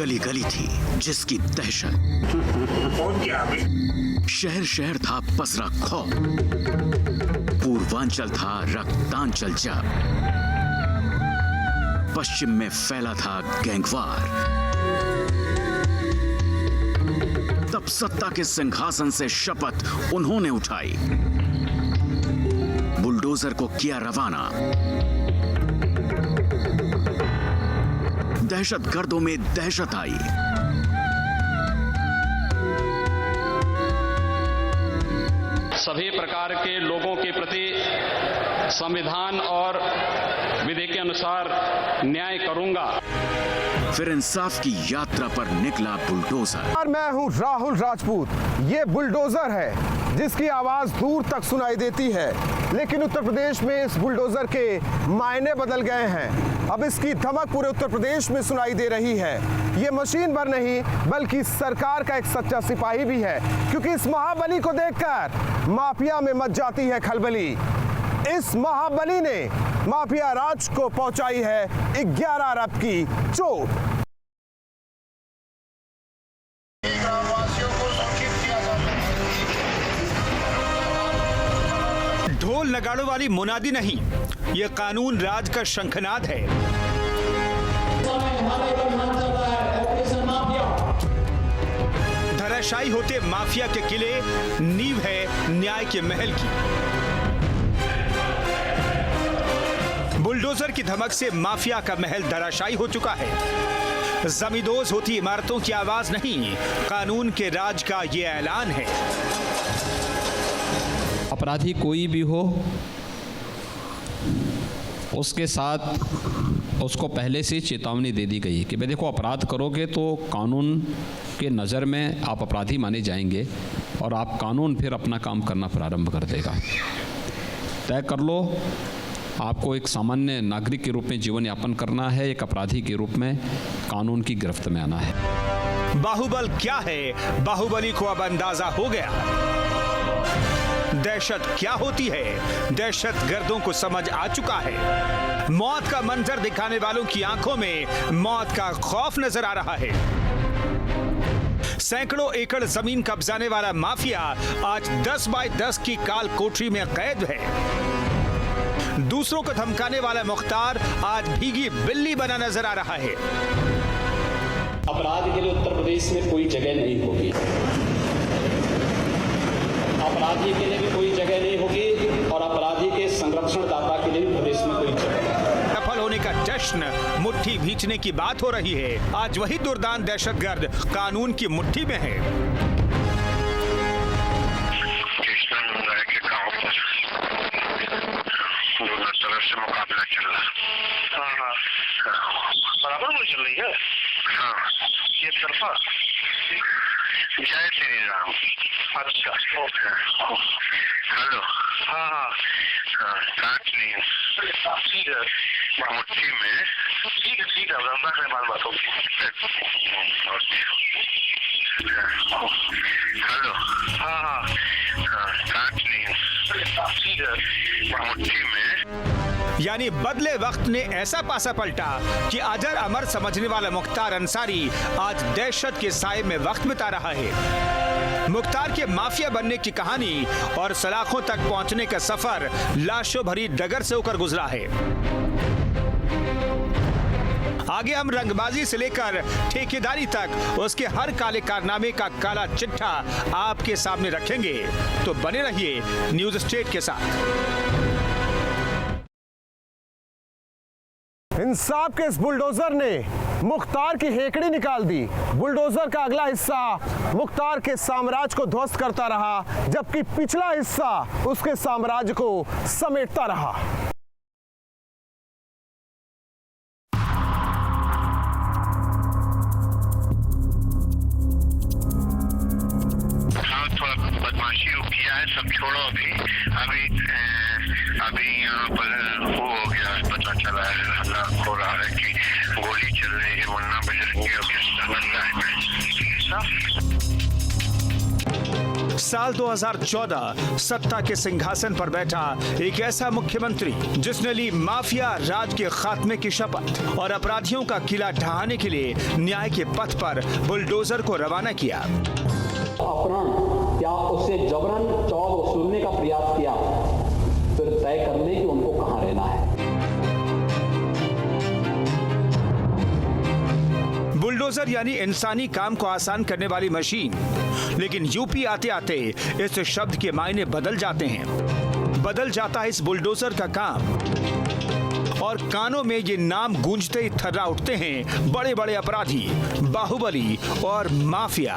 गली गली थी जिसकी दहशत, शहर शहर था पसरा खौफ, पूर्वांचल था रक्तांचल जब, पश्चिम में फैला था गैंगवार। तब सत्ता के सिंहासन से शपथ उन्होंने उठाई, बुलडोजर को किया रवाना। दहशतगर्दों में दहशत आई। सभी प्रकार के लोगों के प्रति संविधान और विधि के अनुसार न्याय करूंगा। फिर इंसाफ की यात्रा पर निकला बुलडोजर। मैं हूं राहुल राजपूत। ये बुलडोजर है जिसकी आवाज दूर तक सुनाई देती है, लेकिन उत्तर प्रदेश में इस बुलडोजर के मायने बदल गए हैं। अब इसकी धमक पूरे उत्तर प्रदेश में सुनाई दे रही है। ये मशीन भर नहीं बल्कि सरकार का एक सच्चा सिपाही भी है, क्योंकि इस महाबली को देखकर माफिया में मच जाती है खलबली। इस महाबली ने माफिया राज को पहुंचाई है 11 अरब की चोट। ढोल नगाड़ों वाली मुनादी नहीं, ये कानून राज का शंखनाद है। धराशायी होते माफिया के किले, नींव है न्याय के महल की। बुलडोजर की धमक से माफिया का महल धराशायी हो चुका है। जमींदोज होती इमारतों की आवाज नहीं, कानून के राज का ये ऐलान है। अपराधी कोई भी हो, उसके साथ उसको पहले से चेतावनी दे दी गई कि भाई देखो, अपराध करोगे तो कानून के नज़र में आप अपराधी माने जाएंगे और आप कानून फिर अपना काम करना प्रारंभ कर देगा। तय कर लो, आपको एक सामान्य नागरिक के रूप में जीवन यापन करना है, एक अपराधी के रूप में कानून की गिरफ्त में आना है। बाहुबल क्या है, बाहुबली को अब अंदाजा हो गया। दहशत क्या होती है, दहशत गर्दों को समझ आ चुका है। मौत का मंजर दिखाने वालों की आंखों में मौत का खौफ नजर आ रहा है। सैकड़ों एकड़ जमीन कब्जाने वाला माफिया आज 10 बाय 10 की काल कोठरी में कैद है। दूसरों को धमकाने वाला मुख्तार आज भीगी बिल्ली बना नजर आ रहा है। अपराध के लिए उत्तर प्रदेश में कोई जगह नहीं होगी, अपराधी के लिए भी कोई जगह नहीं होगी और अपराधी के संरक्षणदाता के लिए भी प्रदेश में कोई जगह नहीं। सफल होने का जश्न, मुट्ठी भींचने की बात हो रही है। आज वही दुर्दांत दहशतगर्द कानून की मुट्ठी में है। दोनों तरफ से मुकाबला चल रहा। बराबर में चल रही है। हाँ, ये तरफा। जय श्री राम। अच्छा, ओके। हेलो। हाँ हाँ। काट नहीं। ठीक है। मुट्ठी में। ठीक है। बात होगी। हेलो। हाँ हाँ। काट नहीं। ठीक है। मुट्ठी में। यानी बदले वक्त ने ऐसा पासा पलटा कि अजर अमर समझने वाला मुख्तार अंसारी आज दहशत के साए में वक्त बिता रहा है। मुख्तार के माफिया बनने की कहानी और सलाखों तक पहुंचने का सफर लाशों भरी डगर से होकर गुजरा है। आगे हम रंगबाजी से लेकर ठेकेदारी तक उसके हर काले कारनामे का काला चिट्ठा आपके सामने रखेंगे, तो बने रहिए न्यूज स्टेट के साथ। इंसाफ के इस बुलडोजर ने मुख्तार की हेकड़ी निकाल दी। बुलडोजर का अगला हिस्सा मुख्तार के साम्राज्य को ध्वस्त करता रहा, जबकि पिछला हिस्सा उसके साम्राज्य को समेटता रहा। किया है, सब छोड़ो। अभी यहाँ पर वो हो गया, पता चला है, हल्ला हो रहा है कि गोली चल रही है, मुन्ना बजरंगी और किसका बंदा है। साल 2014 सत्ता के सिंहासन पर बैठा एक ऐसा मुख्यमंत्री जिसने ली माफिया राज के खात्मे की शपथ और अपराधियों का किला ढहाने के लिए न्याय के पथ पर बुलडोजर को रवाना किया। अपहरण या उससे जबरन चौल वसूलने का प्रयास किया, फिर तय कर ले कि उनको कहां रहना है। बुलडोजर यानी इंसानी काम को आसान करने वाली मशीन, लेकिन यूपी आते आते इस शब्द के मायने बदल जाते हैं। बदल जाता है इस बुलडोजर का काम और कानों में ये नाम गूंजते ही थर्रा उठते हैं बड़े बड़े अपराधी, बाहुबली और माफिया।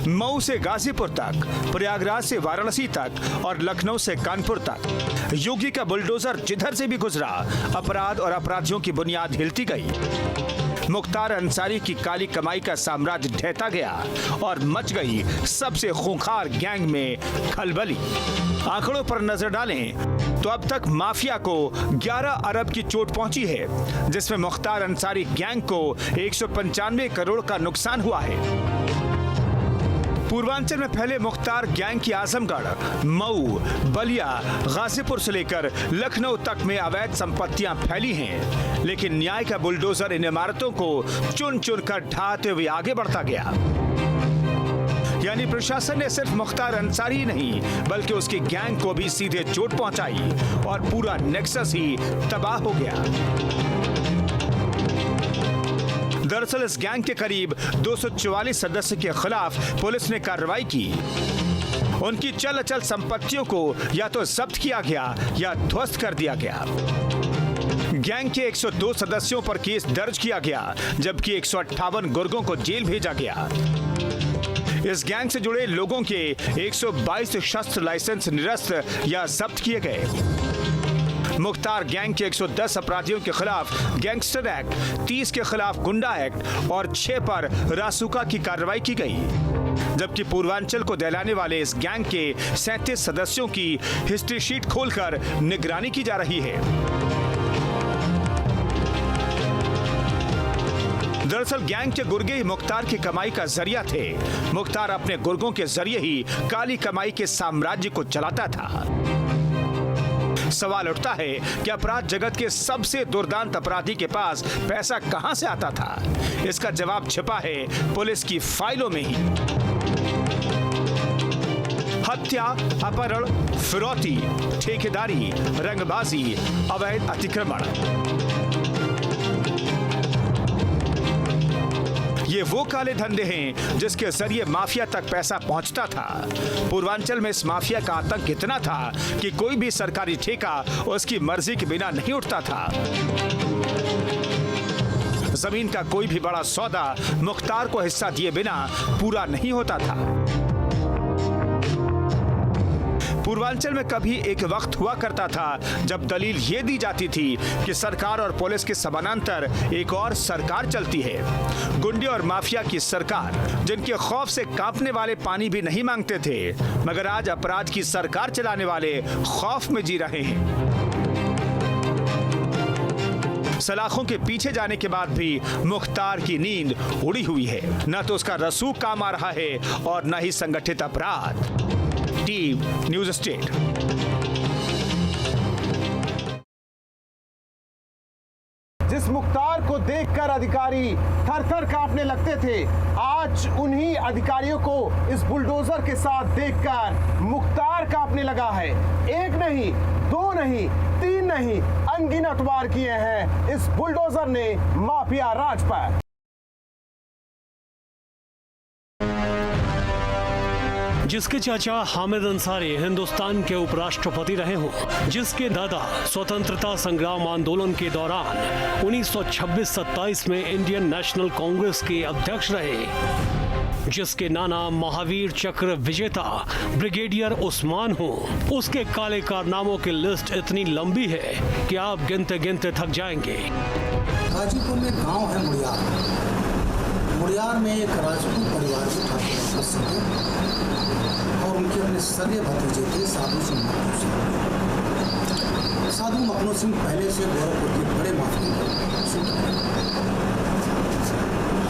मऊ से गाजीपुर तक, प्रयागराज से वाराणसी तक और लखनऊ से कानपुर तक योगी का बुलडोजर जिधर से भी गुजरा, अपराध और अपराधियों की बुनियाद हिलती गई। मुख्तार अंसारी की काली कमाई का साम्राज्य ढहता गया और मच गई सबसे खूंखार गैंग में खलबली। आंकड़ों पर नजर डालें तो अब तक माफिया को 11 अरब की चोट पहुंची है, जिसमें मुख्तार अंसारी गैंग को 195 करोड़ का नुकसान हुआ है। पूर्वांचल में फैले मुख्तार गैंग की आजमगढ़, मऊ, बलिया, गाजीपुर से लेकर लखनऊ तक में अवैध संपत्तियां फैली हैं, लेकिन न्याय का बुलडोजर इन इमारतों को चुन चुन कर ढाते हुए आगे बढ़ता गया। यानी प्रशासन ने सिर्फ मुख्तार अंसारी ही नहीं बल्कि उसकी गैंग को भी सीधे चोट पहुंचाई और पूरा नेक्सस ही तबाह हो गया। दरअसल इस गैंग के करीब 244 सदस्य के खिलाफ पुलिस ने कार्रवाई की। उनकी चल अचल संपत्तियों को या तो जब्त किया गया या ध्वस्त कर दिया गया। गैंग के 102 सदस्यों पर केस दर्ज किया गया, जबकि 158 गुर्गों को जेल भेजा गया। इस गैंग से जुड़े लोगों के 122 शस्त्र लाइसेंस निरस्त या जब्त किए गए। मुख्तार गैंग के 110 अपराधियों के खिलाफ गैंगस्टर एक्ट, 30 के खिलाफ गुंडा एक्ट और 6 पर रासुका की कार्रवाई की गई। जबकि पूर्वांचल को दहलाने वाले इस गैंग के 37 सदस्यों की हिस्ट्री शीट खोलकर निगरानी की जा रही है। दरअसल गैंग के गुर्गे ही मुख्तार की कमाई का जरिया थे। मुख्तार अपने गुर्गों के जरिए ही काली कमाई के साम्राज्य को चलाता था। सवाल उठता है कि अपराध जगत के सबसे दुर्दांत अपराधी के पास पैसा कहां से आता था? इसका जवाब छिपा है पुलिस की फाइलों में ही। हत्या, अपहरण, फिरौती, ठेकेदारी, रंगबाजी, अवैध अतिक्रमण, ये वो काले धंधे हैं जिसके जरिए माफिया तक पैसा पहुंचता था। पूर्वांचल में इस माफिया का आतंक इतना था कि कोई भी सरकारी ठेका उसकी मर्जी के बिना नहीं उठता था। जमीन का कोई भी बड़ा सौदा मुख्तार को हिस्सा दिए बिना पूरा नहीं होता था। पूर्वांचल में कभी एक वक्त हुआ करता था जब दलील ये दी जाती थी कि सरकार और पुलिस के समानांतर एक और सरकार चलती है, गुंडे और माफिया की सरकार, जिनके खौफ से कांपने वाले पानी भी नहीं मांगते थे, मगर आज अपराध की सरकार चलाने वाले खौफ में जी रहे हैं। सलाखों के पीछे जाने के बाद भी मुख्तार की नींद उड़ी हुई है। न तो उसका रसूख काम आ रहा है और न ही संगठित अपराध। Team news state. जिस मुख्तार को देखकर अधिकारी थर-थर कांपने लगते थे, आज उन्हीं अधिकारियों को इस बुलडोजर के साथ देखकर मुख्तार कांपने लगा है। एक नहीं, दो नहीं, तीन नहीं, अनगिनत वार किए हैं इस बुलडोजर ने माफिया राज पर। जिसके चाचा हामिद अंसारी हिंदुस्तान के उपराष्ट्रपति रहे हों, जिसके दादा स्वतंत्रता संग्राम आंदोलन के दौरान 1926-27 में इंडियन नेशनल कांग्रेस के अध्यक्ष रहे, जिसके नाना महावीर चक्र विजेता ब्रिगेडियर उस्मान हो, उसके काले कारनामों की लिस्ट इतनी लंबी है कि आप गिनते गिनते थक जाएंगे। गाजीपुर में गांव है मुड़ियार में एक राजपूत परिवार के ठाकुर और उनके अपने सगे भतीजे थे साधु मखनू सिंह पहले से गोरखपुर के बड़े माफिया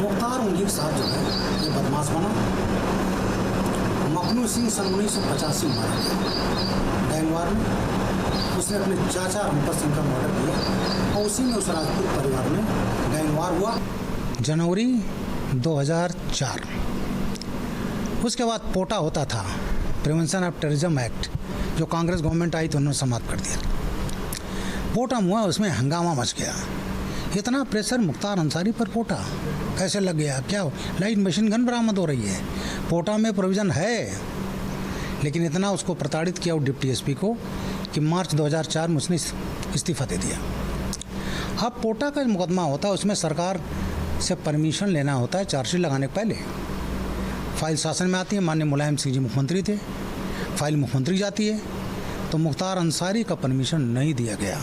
मुख्तार उन्हीं के साथ जो है ये बदमाश बना बबलू सिंह सन 1985 में मारा गया गैंगवार में। उसने अपने चाचा रंपत सिंह का मर्डर किया और उसी में उस राजपूत परिवार में गैंगवार हुआ जनवरी 2004। उसके बाद पोटा होता था, प्रिवेंशन ऑफ टेररिज्म एक्ट, जो कांग्रेस गवर्नमेंट आई तो उन्होंने समाप्त कर दिया। पोटा हुआ, उसमें हंगामा मच गया। इतना प्रेशर मुख्तार अंसारी पर पोटा कैसे लग गया? क्या लाइट मशीन गन बरामद हो रही है? पोटा में प्रोविज़न है, लेकिन इतना उसको प्रताड़ित किया वो डिप्टी एसपी को कि मार्च 2004 में उसने इस्तीफा दे दिया। अब पोटा का मुकदमा होता है, उसमें सरकार से परमिशन लेना होता है चार्जशीट लगाने के पहले। फाइल शासन में आती है, माननीय मुलायम सिंह जी मुख्यमंत्री थे, फाइल मुख्यमंत्री जाती है, तो मुख्तार अंसारी का परमिशन नहीं दिया गया।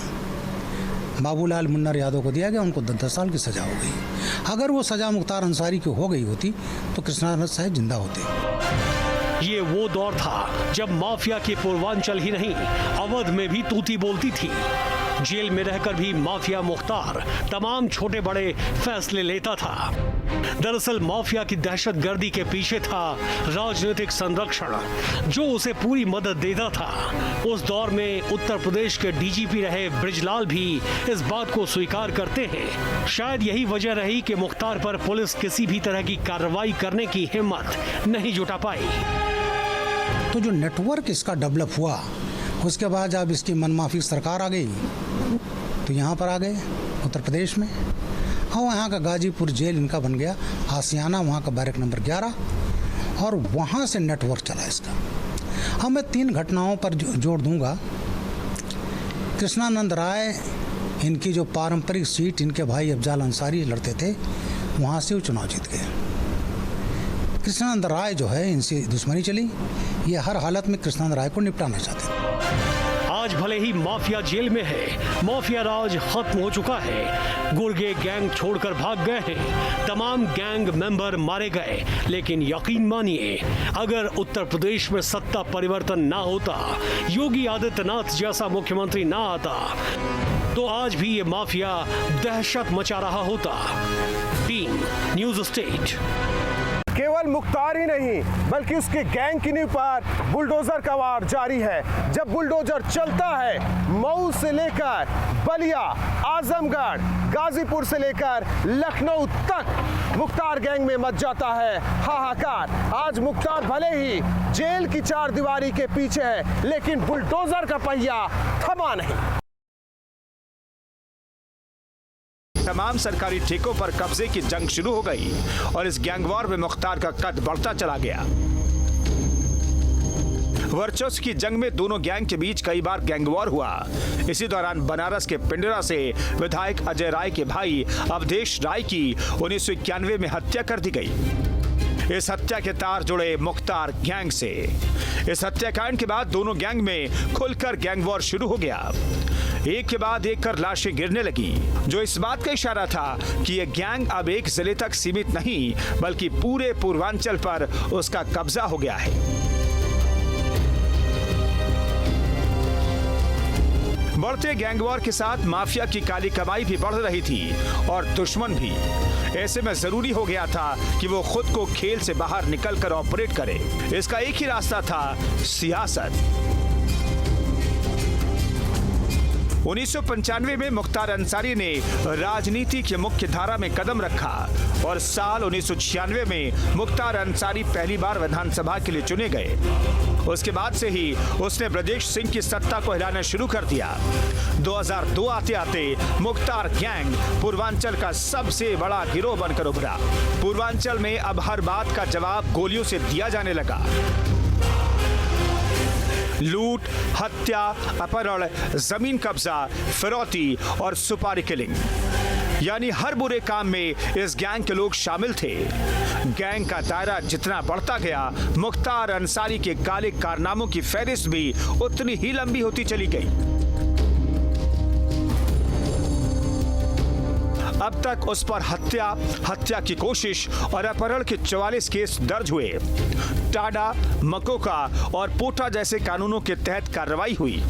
बाबूलाल मुन्नर यादव को दिया गया, उनको 10 साल की सज़ा हो गई। अगर वो सज़ा मुख्तार अंसारी की हो गई होती तो कृष्णानंद साहब जिंदा होते। ये वो दौर था जब माफिया के पूर्वांचल ही नहीं, अवध में भी तूती बोलती थी। जेल में रहकर भी माफिया मुख्तार तमाम छोटे बड़े फैसले लेता था। दरअसल माफिया की दहशतगर्दी के पीछे था राजनीतिक संरक्षण, जो उसे पूरी मदद देता था। उस दौर में उत्तर प्रदेश के डीजीपी रहे बृजलाल भी इस बात को स्वीकार करते हैं। शायद यही वजह रही कि मुख्तार पर पुलिस किसी भी तरह की कार्रवाई करने की हिम्मत नहीं जुटा पाई। तो जो नेटवर्क इसका डेवलप हुआ, उसके बाद जब इसकी मनमाफी सरकार आ गई तो यहाँ पर आ गए उत्तर प्रदेश में, और वहाँ का गाजीपुर जेल इनका बन गया आसियाना, वहाँ का बैरक नंबर 11, और वहाँ से नेटवर्क चला इसका। अब मैं 3 घटनाओं पर जोड़ दूंगा। कृष्णानंद राय, इनकी जो पारंपरिक सीट इनके भाई अफजाल अंसारी लड़ते थे, वहाँ से वो चुनाव जीत गए। कृष्णानंद राय जो है, इनसे दुश्मनी चली, ये हर हालत में कृष्णानंद राय को निपटाना चाहते थे। आज भले ही माफिया जेल में है, माफिया राज खत्म हो चुका है, गुर्गे गैंग छोड़कर भाग गए हैं, तमाम गैंग मेंबर मारे गए, लेकिन यकीन मानिए, अगर उत्तर प्रदेश में सत्ता परिवर्तन ना होता, योगी आदित्यनाथ जैसा मुख्यमंत्री ना आता, तो आज भी ये माफिया दहशत मचा रहा होता। Team news state. केवल मुख्तार ही नहीं, बल्कि उसके गैंग की नींव पर बुलडोजर का वार जारी है। जब बुलडोजर चलता है, मऊ से लेकर बलिया, आजमगढ़, गाजीपुर से लेकर लखनऊ तक मुख्तार गैंग में मच जाता है हाहाकार। आज मुख्तार भले ही जेल की 4 दीवारी के पीछे है, लेकिन बुलडोजर का पहिया थमा नहीं। तमाम सरकारी ठेकों पर कब्जे की जंग शुरू हो गई और इस गैंगवार में मुख्तार का कद बढ़ता चला गया। वर्चस्व की जंग में दोनों गैंग के बीच कई बार गैंगवार हुआ। इसी दौरान बनारस के पिंडरा से विधायक अजय राय के भाई अवधेश राय की 1991 में हत्या कर दी गई। इस हत्या के तार जुड़े मुख्तार गैंग से। इस हत्याकांड के बाद दोनों गैंग में खुलकर गैंगवार शुरू हो गया। एक के बाद एक कर लाशें गिरने लगी, जो इस बात का इशारा था कि यह गैंग अब एक जिले तक सीमित नहीं, बल्कि पूरे पूर्वांचल पर उसका कब्जा हो गया है। बढ़ते गैंगवार के साथ माफिया की काली कमाई भी बढ़ रही थी और दुश्मन भी। ऐसे में जरूरी हो गया था कि वो खुद को खेल से बाहर निकलकर ऑपरेट करे। इसका एक ही रास्ता था, सियासत। 1995 में मुख्तार अंसारी ने राजनीति की मुख्य धारा में कदम रखा और साल 1996 में मुख्तार अंसारी पहली बार विधानसभा के लिए चुने गए। उसके बाद से ही उसने ब्रजेश सिंह की सत्ता को हिलाना शुरू कर दिया। 2002 आते आते मुख्तार गैंग पूर्वांचल का सबसे बड़ा गिरोह बनकर उभरा। पूर्वांचल में अब हर बात का जवाब गोलियों से दिया जाने लगा। लूट, हत्या, अपहरण, जमीन कब्जा, फिरौती और सुपारी किलिंग, यानी हर बुरे काम में इस गैंग के लोग शामिल थे। गैंग का दायरा जितना बढ़ता गया, मुख्तार अंसारी के काले कारनामों की फहरिस्त भी उतनी ही लंबी होती चली गई। अब तक उस पर हत्या की कोशिश और अपहरण के 44 केस दर्ज हुए। टाडा, मकोका और पोटा जैसे कानूनों के तहत कार्रवाई हुई,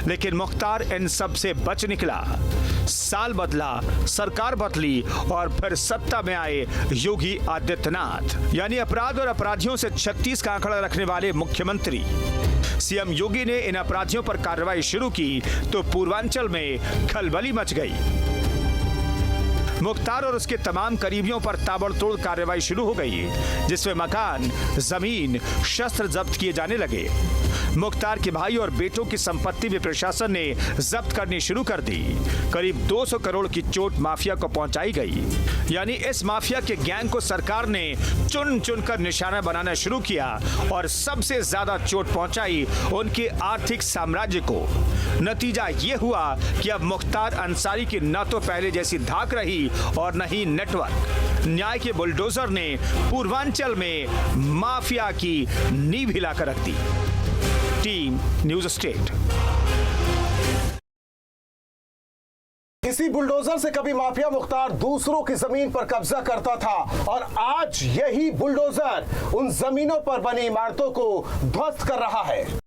लेकिन मुख्तार इन सब से बच निकला। साल बदला, सरकार बदली और फिर सत्ता में आए योगी आदित्यनाथ, यानी अपराध और अपराधियों से 36 का आंकड़ा रखने वाले मुख्यमंत्री। सीएम योगी ने इन अपराधियों पर कार्रवाई शुरू की तो पूर्वांचल में खलबली मच गई। मुख्तार और उसके तमाम करीबियों पर ताबड़तोड़ कार्रवाई शुरू हो गई, जिसमें मकान, जमीन, शस्त्र जब्त किए जाने लगे। मुख्तार के भाई और बेटों की संपत्ति भी प्रशासन ने जब्त करनी शुरू कर दी। करीब 200 करोड़ की चोट माफिया को पहुंचाई गई, यानी इस माफिया के गैंग को सरकार ने चुन चुनकर निशाना बनाना शुरू किया और सबसे ज्यादा चोट पहुंचाई उनके आर्थिक साम्राज्य को। नतीजा ये हुआ कि अब मुख्तार अंसारी की न तो पहले जैसी धाक रही और न ही नेटवर्क। न्याय के बुलडोजर ने पूर्वांचल में माफिया की नींव हिलाकर रख दी। Team news state. इसी बुलडोजर से कभी माफिया मुख्तार दूसरों की जमीन पर कब्जा करता था और आज यही बुलडोजर उन जमीनों पर बनी इमारतों को ध्वस्त कर रहा है।